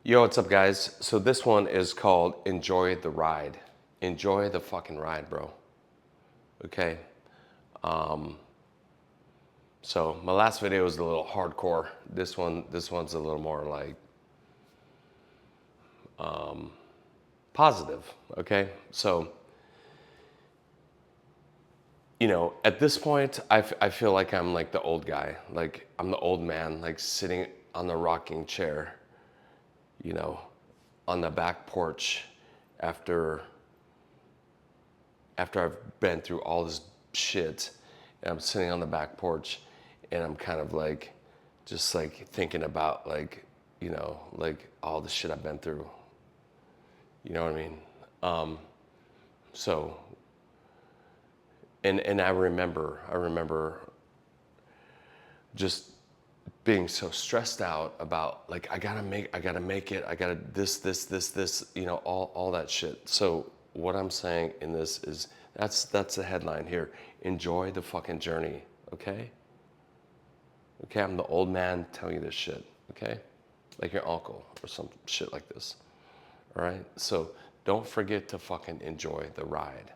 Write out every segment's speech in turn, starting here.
Yo, what's up, guys? So this one is called Enjoy the Ride. Enjoy the fucking ride, bro. Okay? So my last video was a little hardcore. This one's a little more like positive. Okay? So, at this point, I feel like I'm like the old guy. Like I'm the old man, like sitting on the rocking chair, you know, on the back porch after I've been through all this shit, and I'm sitting on the back porch and I'm kind of like just like thinking about like, like all the shit I've been through. You know what I mean? So and I remember just being so stressed out about like I gotta make it, I gotta this, all that shit. So what I'm saying in this is that's the headline here. Enjoy the fucking journey, okay? Okay, I'm the old man telling you this shit, okay? Like your uncle or some shit like this. All right? So don't forget to fucking enjoy the ride.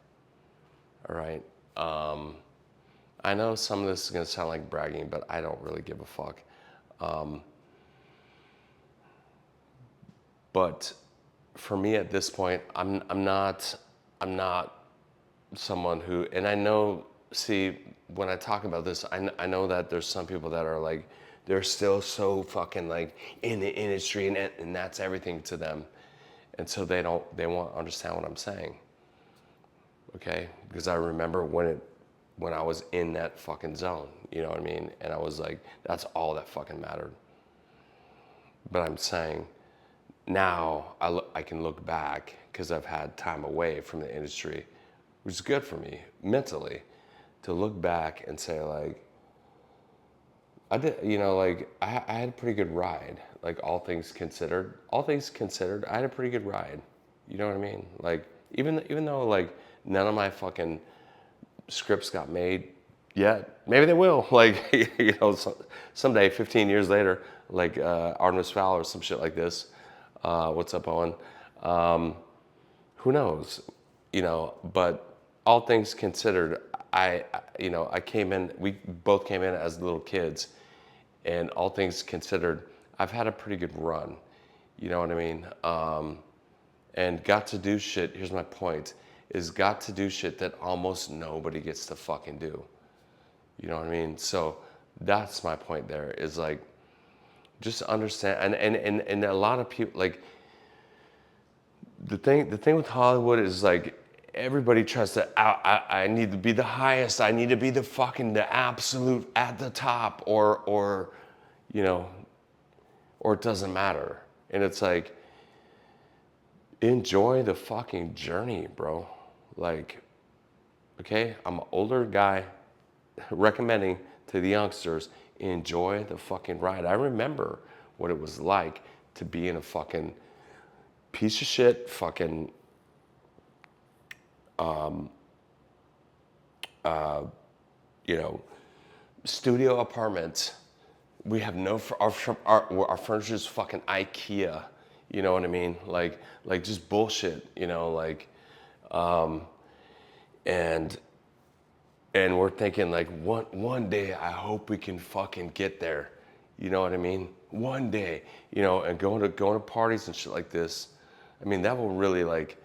All right? I know some of this is gonna sound like bragging, but I don't really give a fuck. But for me at this point, I'm not someone who, and I know, see, when I talk about this, I know that there's some people that are like, they're still so fucking like in the industry and that's everything to them. And so they won't understand what I'm saying. Okay? Because I remember when I was in that fucking zone, you know what I mean? And I was like, that's all that fucking mattered. But I'm saying now I can look back because I've had time away from the industry, which is good for me mentally, to look back and say like, I did, like I had a pretty good ride. Like all things considered, I had a pretty good ride. You know what I mean? Like even though like none of my fucking scripts got made yet, maybe they will. Like someday, 15 years later, like Artemis Fowl or some shit like this. What's up, Owen? Who knows? But all things considered, I came in. We both came in as little kids, and all things considered, I've had a pretty good run. You know what I mean? And got to do shit. Here's my point: is got to do shit that almost nobody gets to fucking do. You know what I mean? So that's my point. There is like, just understand, and a lot of people like the thing with Hollywood is like everybody tries to I need to be the highest, I need to be the absolute at the top, or you know or it doesn't matter. And it's like, enjoy the fucking journey, bro. Like, okay, I'm an older guy recommending to the youngsters, enjoy the fucking ride. I remember what it was like to be in a fucking piece of shit fucking you know studio apartment. We have no our furniture is fucking IKEA. You know what I mean? Like just bullshit. And we're thinking like one day I hope we can fucking get there. You know what I mean? One day, and going to parties and shit like this. I mean, that will really like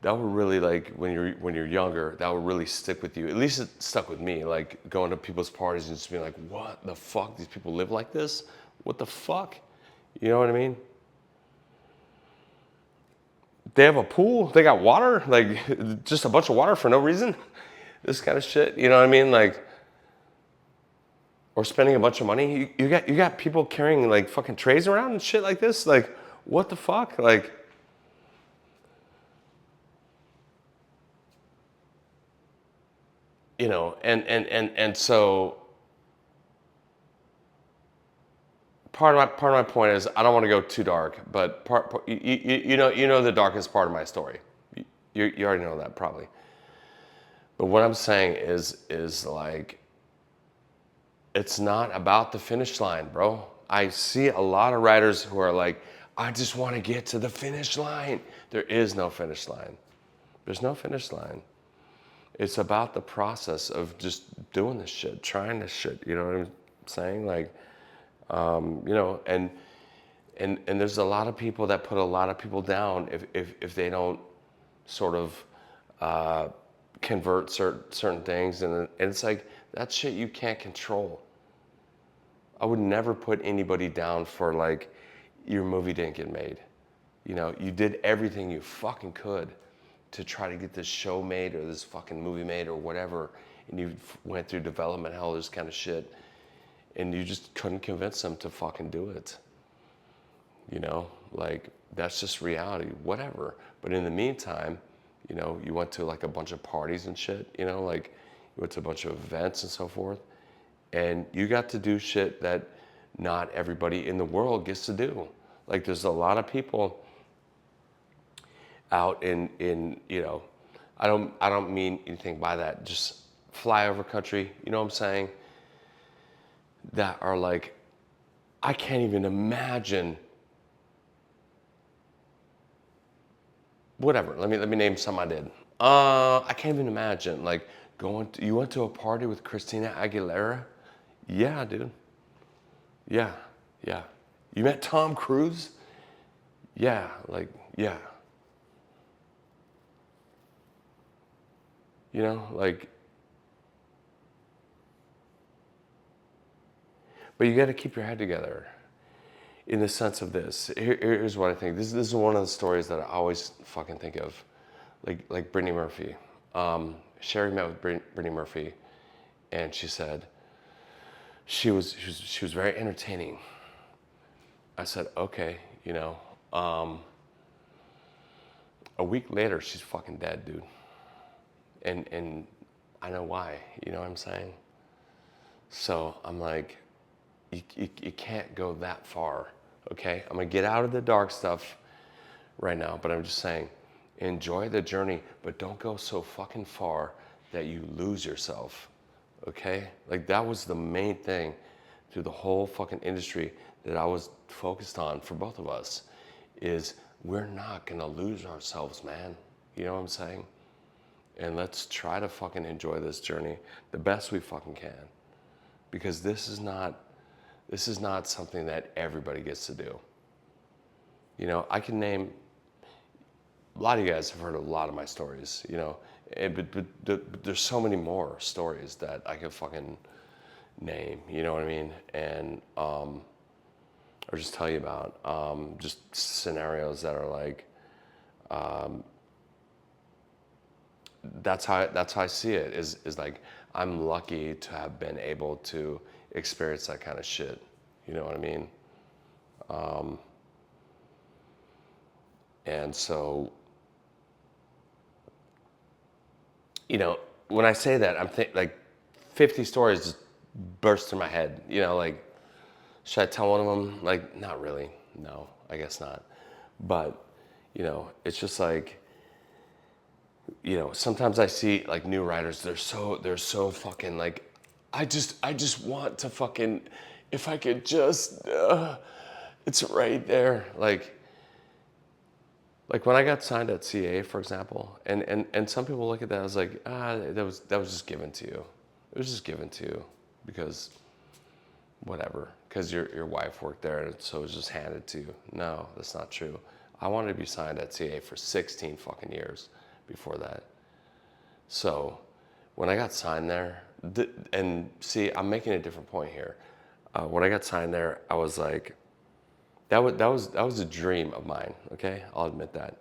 when you're younger, that will really stick with you. At least it stuck with me. Like going to people's parties and just being like, what the fuck? These people live like this? What the fuck? You know what I mean? They have a pool. They got water. Like just a bunch of water for no reason. This kind of shit. You know what I mean? Like, or spending a bunch of money. You got people carrying like fucking trays around and shit like this. Like, what the fuck? Like, and so part of my point is I don't want to go too dark, but you know the darkest part of my story. You already know that probably. But what I'm saying is like, it's not about the finish line, bro. I see a lot of writers who are like, I just want to get to the finish line. There is no finish line. There's no finish line. It's about the process of just doing this shit, trying this shit. You know what I'm saying? Like, you know, and there's a lot of people that put a lot of people down if they don't sort of convert certain things, and it's like that shit you can't control. I would never put anybody down for like your movie didn't get made. You know, you did everything you fucking could to try to get this show made or this fucking movie made or whatever, and you went through development hell, this kind of shit, and you just couldn't convince them to fucking do it. You know, like that's just reality, whatever. But in the meantime, you know, you went to like a bunch of parties and shit, you know, like you went to a bunch of events and so forth, and you got to do shit that not everybody in the world gets to do. Like there's a lot of people out in you know, I don't mean anything by that, just flyover country, you know what I'm saying, that are like, I can't even imagine. Whatever. Let me name some I did. I can't even imagine like you went to a party with Christina Aguilera? Yeah, dude. Yeah, yeah. You met Tom Cruise? Yeah, like yeah. You know, like, but you got to keep your head together in the sense of this. Here's what I think. This is one of the stories that I always fucking think of, like Brittany Murphy. Sherry met with Brittany Murphy, and she said she was very entertaining. I said, okay, you know. A week later, she's fucking dead, dude. And I know why. You know what I'm saying? So I'm like, you can't go that far, okay? I'm gonna get out of the dark stuff right now, but I'm just saying, enjoy the journey, but don't go so fucking far that you lose yourself, okay? Like that was the main thing through the whole fucking industry that I was focused on for both of us, is we're not gonna lose ourselves, man. You know what I'm saying? And let's try to fucking enjoy this journey the best we fucking can, because this is not something that everybody gets to do. You know, I can name, a lot of you guys have heard a lot of my stories, you know, but there's so many more stories that I could fucking name, you know what I mean? And, or just tell you about, just scenarios that are like, that's how I see it, is like, I'm lucky to have been able to experience that kind of shit. You know what I mean? And so, you know, when I say that, I'm like 50 stories just burst through my head. You know, like, should I tell one of them? Like, not really. No, I guess not. But, you know, it's just like, you know, sometimes I see like new writers, they're so fucking like, I just want to fucking, if I could just, it's right there. Like when I got signed at CA, for example, and some people look at that as like, that was just given to you. It was just given to you because whatever, because your wife worked there, and so it was just handed to you. No, that's not true. I wanted to be signed at CA for 16 fucking years before that. So when I got signed there, and see, I'm making a different point here. When I got signed there, I was like, that was a dream of mine. Okay, I'll admit that.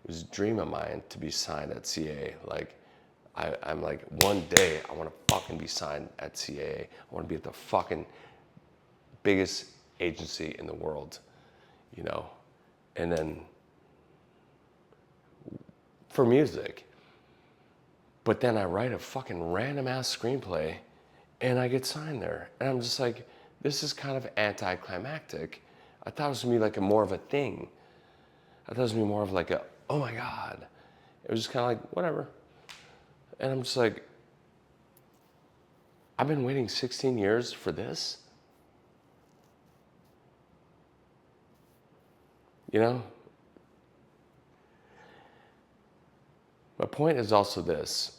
It was a dream of mine to be signed at CAA. Like, I'm like, one day I want to fucking be signed at CAA. I want to be at the fucking biggest agency in the world, you know. And then for music. But then I write a fucking random ass screenplay and I get signed there. And I'm just like, this is kind of anticlimactic. I thought it was gonna be like a more of a thing. I thought it was gonna be more of like a, oh my God. It was just kind of like, whatever. And I'm just like, I've been waiting 16 years for this? You know? My point is also this.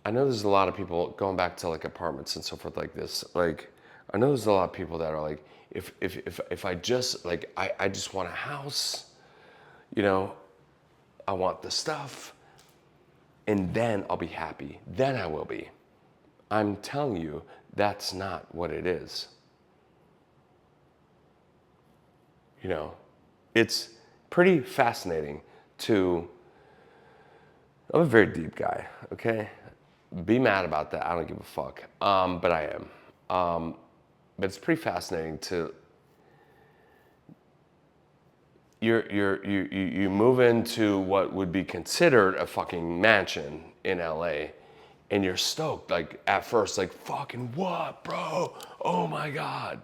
I know there's a lot of people going back to like apartments and so forth like this. Like, I know there's a lot of people that are like, if I just like I just want a house, you know, I want the stuff, and then I'll be happy. Then I will be. I'm telling you, that's not what it is. You know, it's pretty fascinating to. I'm a very deep guy, okay? Be mad about that. I don't give a fuck. But I am. But it's pretty fascinating to you move into what would be considered a fucking mansion in LA, and you're stoked like at first, like fucking what, bro? Oh my god.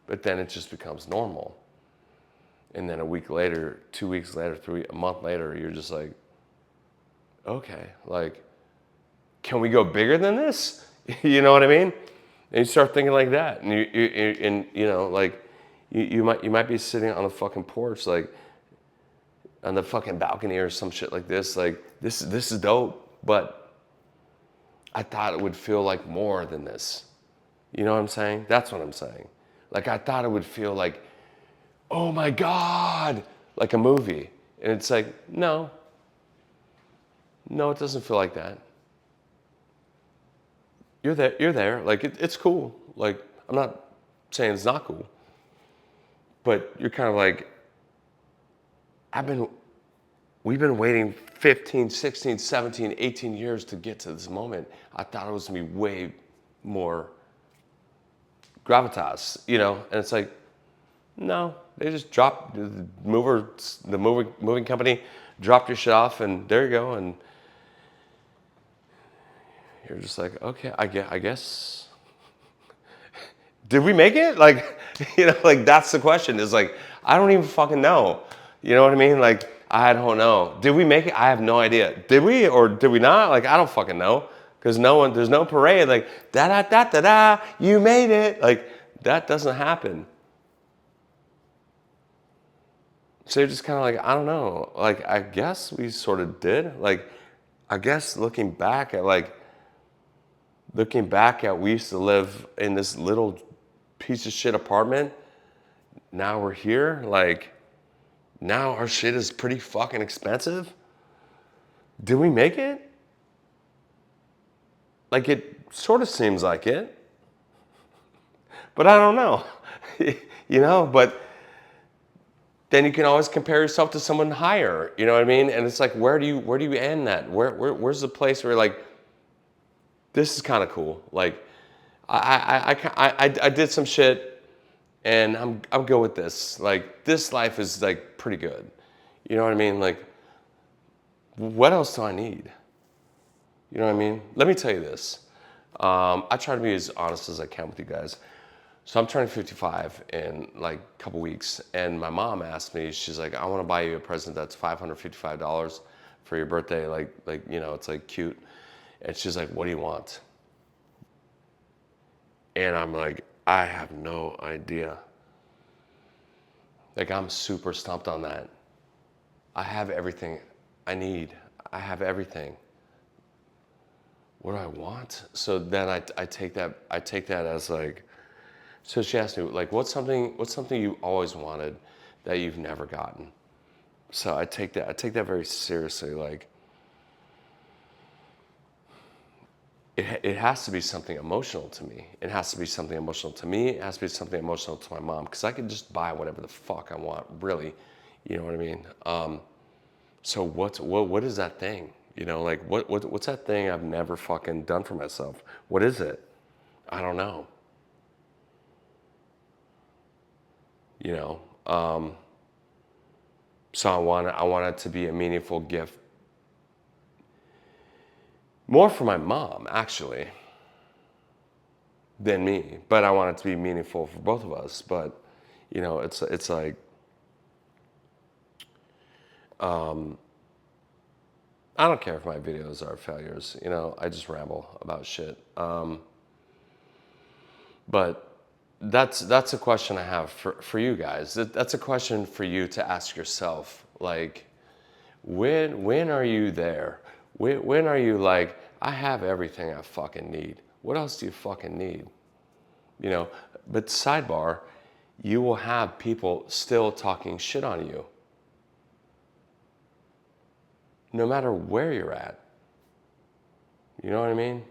But then it just becomes normal. And then a week later, 2 weeks later, a month later, you're just like, okay, like, can we go bigger than this? You know what I mean? And you start thinking like that, and you know, like, you might be sitting on the fucking porch, like, on the fucking balcony or some shit like this, like, this is dope, but I thought it would feel like more than this. You know what I'm saying? That's what I'm saying. Like, I thought it would feel like, oh my God, like a movie. And it's like, no, it doesn't feel like that. You're there. Like, it's cool. Like, I'm not saying it's not cool, but you're kind of like, we've been waiting 15, 16, 17, 18 years to get to this moment. I thought it was gonna be way more gravitas, you know? And it's like, no, they just dropped the moving company, dropped your shit off, and there you go. And you're just like, okay, I guess. Did we make it? Like, you know, like that's the question. Is like, I don't even fucking know. You know what I mean? Like, I don't know. Did we make it? I have no idea. Did we or did we not? Like, I don't fucking know. Because there's no parade like da da da da da. You made it. Like that doesn't happen. So you're just kind of like, I don't know. Like, I guess we sort of did. Like, I guess looking back at we used to live in this little piece of shit apartment. Now we're here. Like, now our shit is pretty fucking expensive. Did we make it? Like, it sort of seems like it. But I don't know. You know, but then you can always compare yourself to someone higher. You know what I mean? And it's like, where do you end that? Where's the place where you're like, this is kind of cool. Like, I did some shit, and I'm good with this. Like, this life is like pretty good. You know what I mean? Like, what else do I need? You know what I mean? Let me tell you this. I try to be as honest as I can with you guys. So I'm turning 55 in like a couple weeks, and my mom asked me, she's like, I want to buy you a present that's $555 for your birthday. Like you know, it's like cute. And she's like, what do you want? And I'm like, I have no idea. Like, I'm super stumped on that. I have everything I need. I have everything. What do I want? So then I take that as like, so she asked me, like, what's something you always wanted that you've never gotten? So I take that very seriously. Like, it has to be something emotional to me. It has to be something emotional to me. It has to be something emotional to my mom. Because I can just buy whatever the fuck I want, really. You know what I mean? So what is that thing? You know, like what's that thing I've never fucking done for myself? What is it? I don't know. You know. So I want it to be a meaningful gift. More for my mom, actually, than me. But I want it to be meaningful for both of us. But, you know, it's like, I don't care if my videos are failures. You know, I just ramble about shit. But that's a question I have for you guys. That's a question for you to ask yourself. Like, when are you there? When are you like, I have everything I fucking need. What else do you fucking need? You know, but sidebar, you will have people still talking shit on you. No matter where you're at. You know what I mean?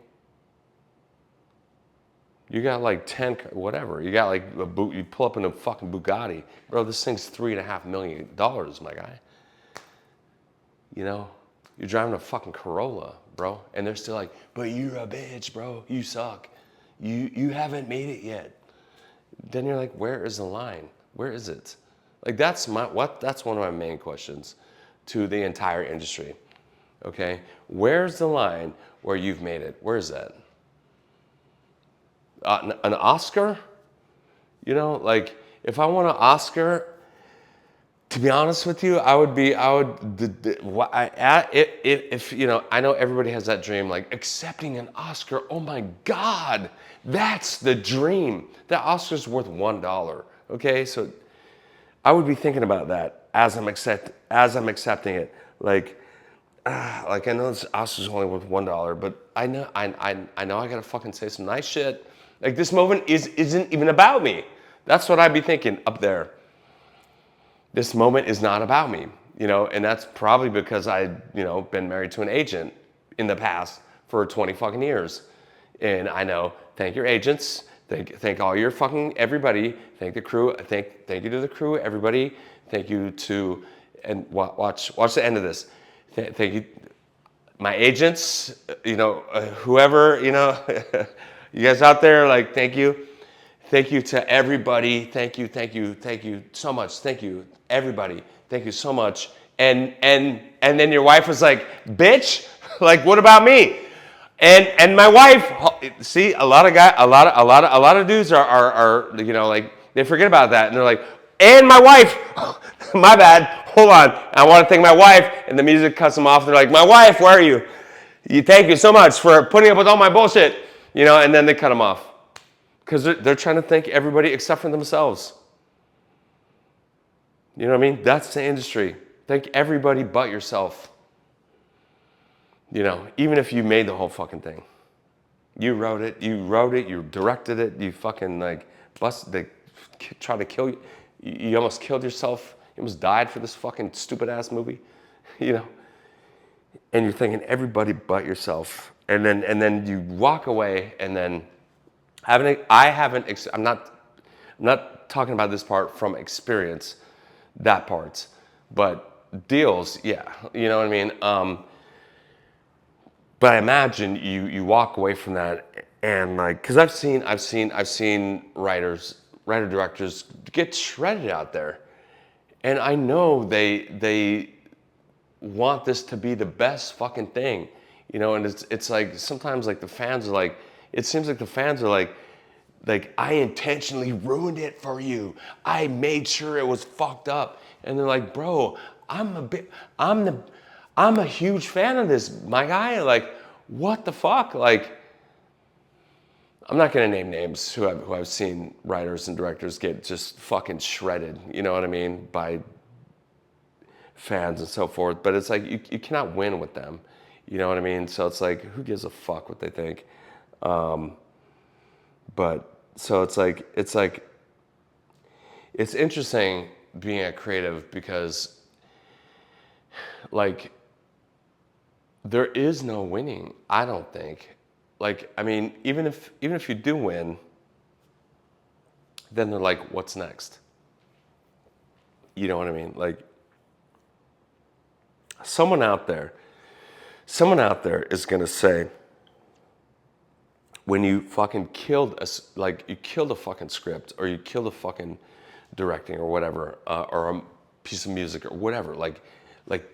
You got like 10, whatever. You got like you pull up in a fucking Bugatti. Bro, this thing's $3.5 million, my guy. You know? You're driving a fucking Corolla, bro. And they're still like, but you're a bitch, bro. You suck. You haven't made it yet. Then you're like, where is the line? Where is it? Like that's one of my main questions to the entire industry. Okay? Where's the line where you've made it? Where is that? An Oscar? You know, like if I want an Oscar, to be honest with you, if you know, I know everybody has that dream, like accepting an Oscar. Oh my God, that's the dream. That Oscar's worth $1. Okay, so I would be thinking about that as I'm accepting it. Like I know this Oscar's only worth $1, but I know I gotta fucking say some nice shit. Like this moment isn't even about me. That's what I'd be thinking up there. This moment is not about me, you know, and that's probably because been married to an agent in the past for 20 fucking years. And I know, thank your agents, thank all your fucking everybody, thank the crew, thank you to the crew, everybody, thank you to, and watch the end of this. Thank you, my agents, whoever, you guys out there, like, thank you. Thank you to everybody. Thank you so much. Thank you, everybody. Thank you so much. And then your wife was like, bitch, like, what about me? And my wife, see, a lot of dudes are like, they forget about that. And they're like, and my wife, my bad, hold on. I want to thank my wife. And the music cuts them off. They're like, my wife, where are you? Thank you so much for putting up with all my bullshit. And then they cut them off. Because they're trying to thank everybody except for themselves. You know what I mean? That's the industry. Thank everybody but yourself. Even if you made the whole fucking thing. You wrote it, you directed it, you fucking they tried to kill you. You almost killed yourself. You almost died for this fucking stupid ass movie. And you're thinking everybody but yourself. And then you walk away and then I'm not talking about this part from experience, that part, but deals, yeah, you know what I mean? But I imagine you walk away from that and because I've seen writer directors get shredded out there, and I know they want this to be the best fucking thing, and it's like sometimes like the fans are like. It seems like the fans are like I intentionally ruined it for you. I made sure it was fucked up. And they're like, bro, I'm a huge fan of this, my guy. Like, what the fuck? Like, I'm not gonna name names who I've seen writers and directors get just fucking shredded, you know what I mean, by fans and so forth. But it's like you cannot win with them. You know what I mean? So it's like, who gives a fuck what they think? But so it's interesting being a creative because like there is no winning, I don't think. Like, I mean, even if you do win, then they're like, what's next? You know what I mean? Like someone out there is gonna say, when you fucking killed you killed a fucking script or you killed a fucking directing or whatever, or a piece of music or whatever, like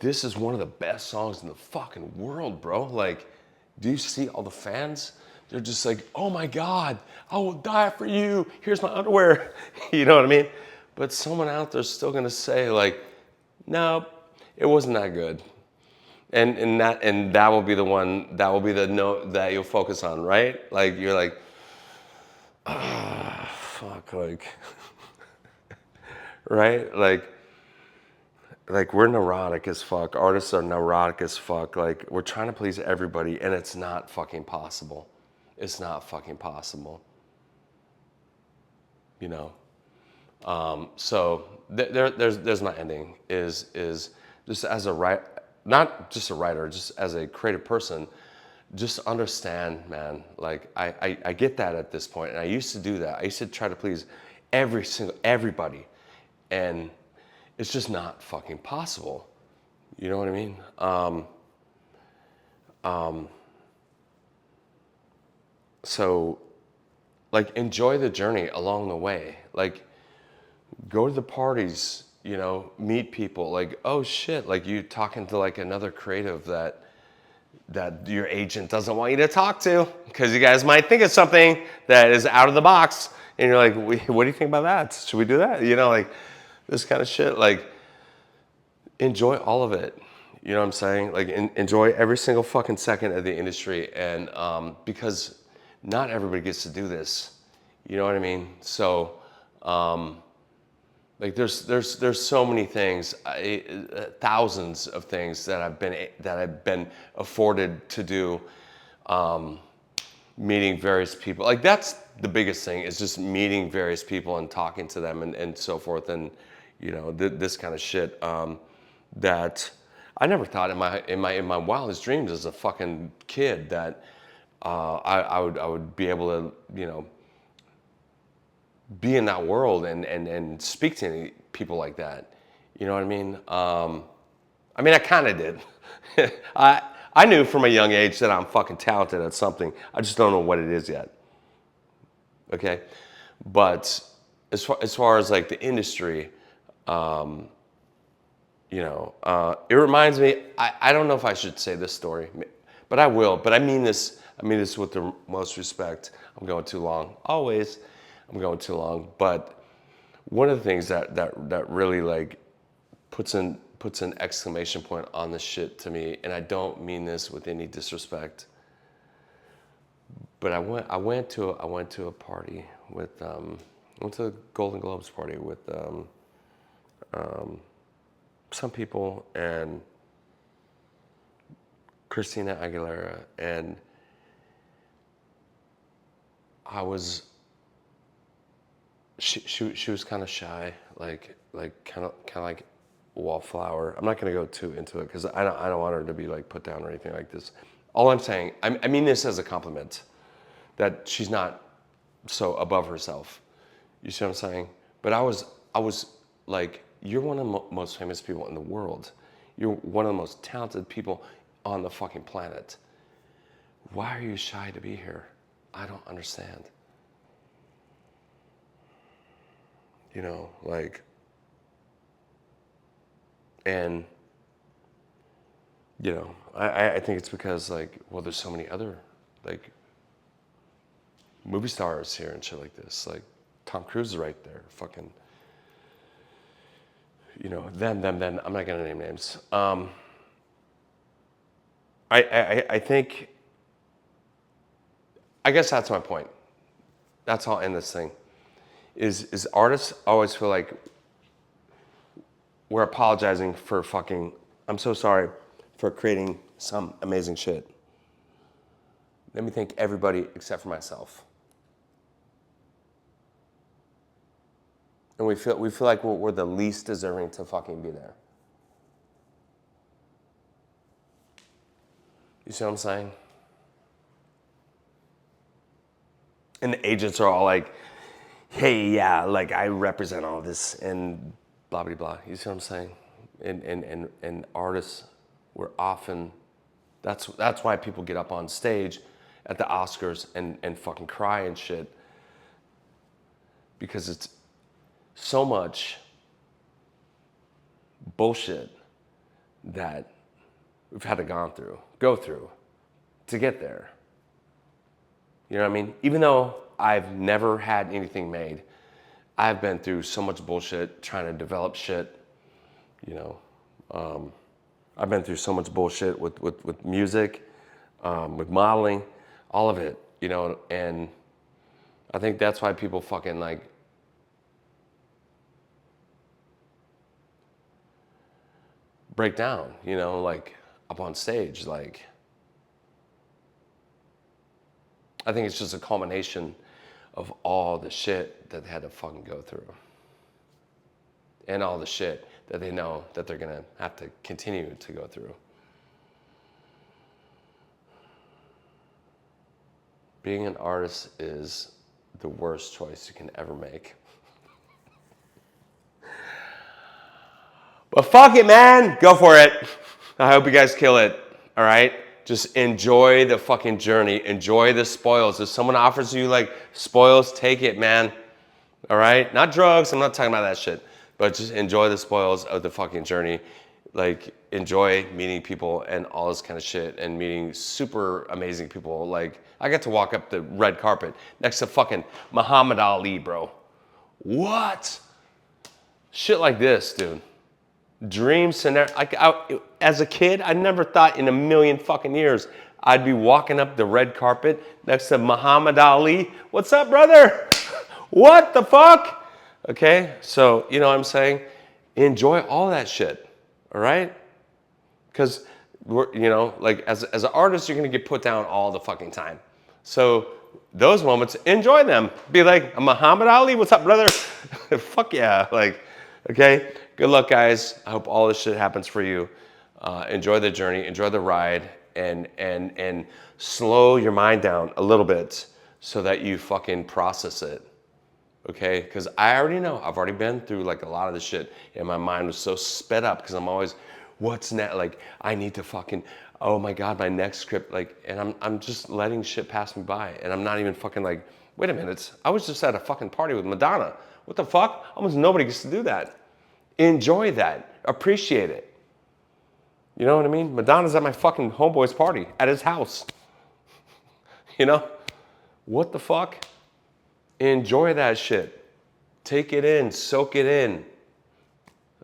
this is one of the best songs in the fucking world, bro. Like, do you see all the fans? They're just like, oh my God, I will die for you. Here's my underwear. You know what I mean? But someone out there's still gonna say like, no, it wasn't that good. And that will be the one, that will be the note that you'll focus on, right? Like you're like, fuck, like, right? Like we're neurotic as fuck. Artists are neurotic as fuck. Like we're trying to please everybody, and it's not fucking possible. It's not fucking possible. You know. So there's my ending. Is just as a writer, not just a writer, just as a creative person. Just understand, man. Like I get that at this point, and I used to do that. I used to try to please everybody, and it's just not fucking possible. You know what I mean? So, like, enjoy the journey along the way. Like, go to the parties. You know, meet people. Like, oh shit! Like you talking to like another creative that your agent doesn't want you to talk to because you guys might think of something that is out of the box, and you're like, what do you think about that? Should we do that? You know, like this kind of shit. Like, enjoy all of it. You know what I'm saying? Like, enjoy every single fucking second of the industry, and because not everybody gets to do this. You know what I mean? So, like, there's so many things, thousands of things that I've been afforded to do. Meeting various people, like that's the biggest thing, is just meeting various people and talking to them and so forth, and you know this kind of shit that I never thought in my wildest dreams as a fucking kid that I would be able to, you know, be in that world and speak to any people like that. You know what I mean? I mean, I kind of did. I knew from a young age that I'm fucking talented at something. I just don't know what it is yet. Okay, but as far as like the industry, you know, it reminds me. I don't know if I should say this story, but I will. But I mean this. I mean this with the most respect. I'm going too long. Always, I'm going too long. But one of the things that really like puts an exclamation point on this shit to me, and I don't mean this with any disrespect, but I went to a party with I went to the Golden Globes party with some people and Christina Aguilera, and I was she was kind of shy, like kind of like wallflower. I'm not gonna go too into it because I don't want her to be like put down or anything like this. All I'm saying, I mean this as a compliment, that she's not so above herself. You see what I'm saying? But I was like, you're one of the most famous people in the world. You're one of the most talented people on the fucking planet. Why are you shy to be here? I don't understand. You know, like, and, you know, I think it's because, like, well, there's so many other, like, movie stars here and shit like this. Like, Tom Cruise is right there. Fucking, you know, them. I'm not gonna name names. I think, I guess that's my point. That's how I'll end this thing. Is artists always feel like we're apologizing for fucking, I'm so sorry for creating some amazing shit. Let me thank everybody except for myself. And we feel like we're the least deserving to fucking be there. You see what I'm saying? And the agents are all like, hey, yeah, like I represent all this and blah, blah, blah. You see what I'm saying? And artists were often, that's why people get up on stage at the Oscars and fucking cry and shit. Because it's so much bullshit that we've had to go through to get there. You know what I mean? Even though I've never had anything made, I've been through so much bullshit trying to develop shit. You know, I've been through so much bullshit with music, with modeling, all of it. You know, and I think that's why people fucking like break down, you know, like up on stage. Like, I think it's just a culmination of all the shit that they had to fucking go through. And all the shit that they know that they're gonna have to continue to go through. Being an artist is the worst choice you can ever make. But fuck it, man. Go for it. I hope you guys kill it. All right? Just enjoy the fucking journey. Enjoy the spoils. If someone offers you like spoils, take it, man. All right? Not drugs. I'm not talking about that shit. But just enjoy the spoils of the fucking journey. Like, enjoy meeting people and all this kind of shit and meeting super amazing people. Like, I got to walk up the red carpet next to fucking Muhammad Ali, bro. What? Shit like this, dude. Dream scenario. As a kid, I never thought in a million fucking years I'd be walking up the red carpet next to Muhammad Ali. What's up, brother? What the fuck? Okay, so you know what I'm saying? Enjoy all that shit, all right? Because, you know, like as an artist, you're gonna get put down all the fucking time. So those moments, enjoy them. Be like, Muhammad Ali, what's up, brother? Fuck yeah, like, okay? Good luck, guys. I hope all this shit happens for you. Enjoy the journey, enjoy the ride, and slow your mind down a little bit so that you fucking process it. Okay? Because I already know. I've already been through like a lot of this shit, and my mind was so sped up because I'm always, what's next? Like, I need to fucking, oh my God, my next script. Like, and I'm just letting shit pass me by, and I'm not even fucking like, wait a minute. I was just at a fucking party with Madonna. What the fuck? Almost nobody gets to do that. Enjoy that. Appreciate it. You know what I mean? Madonna's at my fucking homeboy's party at his house. You know? What the fuck? Enjoy that shit. Take it in. Soak it in.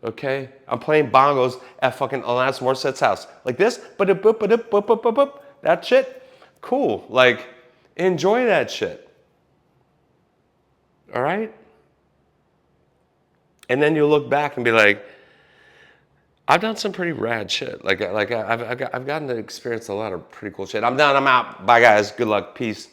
Okay? I'm playing bongos at fucking Alanis Morissette's house. Like this. That shit. Cool. Like, enjoy that shit. All right? And then you look back and be like, I've done some pretty rad shit. Like I've gotten to experience a lot of pretty cool shit. I'm done. I'm out. Bye, guys. Good luck. Peace.